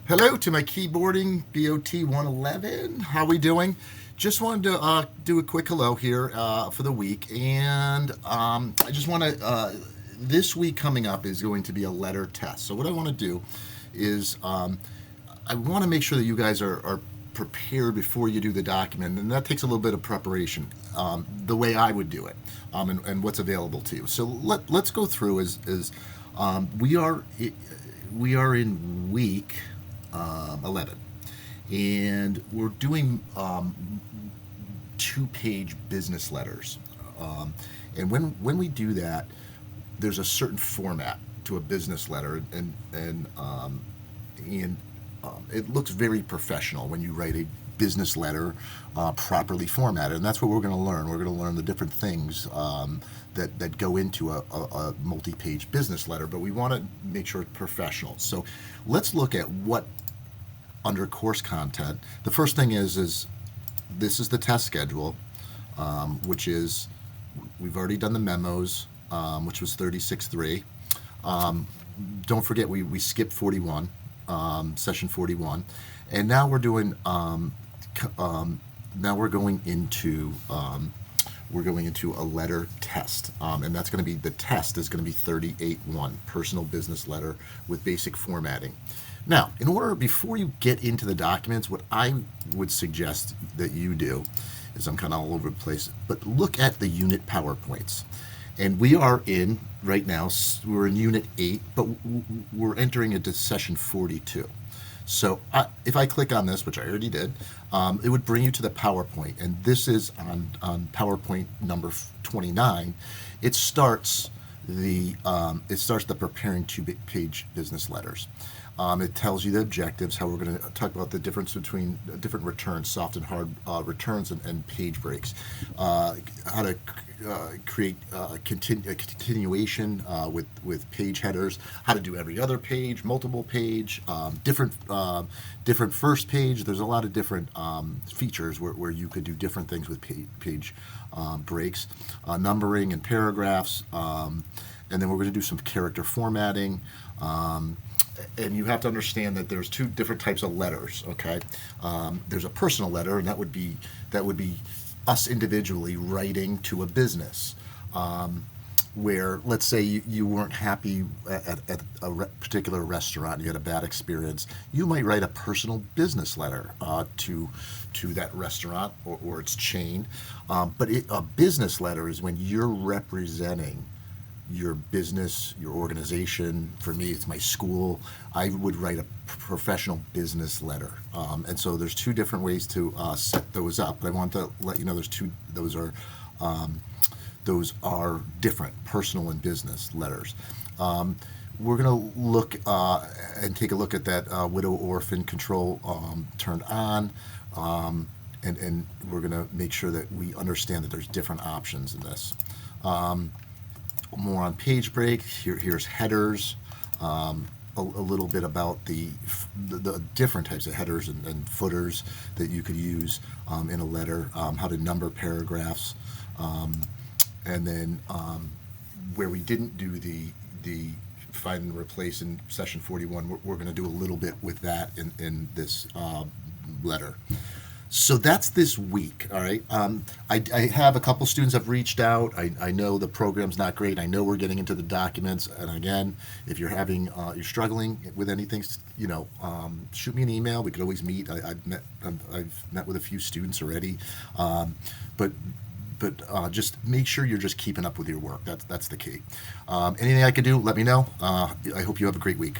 Hello to my keyboarding BOT 111. How we doing? Just wanted to do a quick hello here for the week, and I just want to. This week coming up is going to be a letter test. So what I want to do is I want to make sure that you guys are prepared before you do the document, and that takes a little bit of preparation. The way I would do it, and what's available to you. So let's go through. We are we are in week 11, and we're doing two-page business letters. And when we do that, there's a certain format to a business letter, and it looks very professional when you write a business letter properly formatted, and that's what we're going to learn. We're going to learn the different things that go into a multi-page business letter, but we want to make sure it's professional. So let's look at what under course content. The first thing is this is the test schedule, which is we've already done the memos, which was 36.3. Don't forget we skipped 41, session 41, and now we're doing now we're going into a letter test, and that's going to be the test is going to be 38.1 personal business letter with basic formatting. Now, before you get into the documents, what I would suggest that you do is I'm kind of all over the place, but look at the unit PowerPoints. And we are in, right now, we're in Unit 8, but we're entering into Session 42. So if I click on this, which I already did, it would bring you to the PowerPoint. And this is on PowerPoint number 29. It starts the preparing two-page business letters. It tells you the objectives, how we're going to talk about the difference between different returns, soft and hard returns, and page breaks. How to create a continuation with page headers. How to do every other page, multiple page, different first page. There's a lot of different features where you could do different things with page breaks, numbering and paragraphs, and then we're going to do some character formatting. And you have to understand that there's two different types of letters. Okay, there's a personal letter, and that would be us individually writing to a business. Where, let's say you weren't happy at a particular restaurant, you had a bad experience, you might write a personal business letter to that restaurant or its chain. But a business letter is when you're representing your business, your organization. For me, it's my school. I would write a professional business letter. And so there's two different ways to set those up. But I want to let you know those are different, personal and business letters. We're going to look and take a look at that widow orphan control turned on. And we're going to make sure that we understand that there's different options in this. More on page break. Here's headers. A little bit about the different types of headers and footers that you could use in a letter. How to number paragraphs, and then where we didn't do the find and replace in session 41, we're going to do a little bit with that in this letter. So that's this week, all right? I have a couple students have reached out. I know the program's not great. I know we're getting into the documents. And again, if you're you're struggling with anything, shoot me an email. We could always meet. I've met with a few students already. But just make sure you're just keeping up with your work. That's the key. Anything I could do, let me know. I hope you have a great week.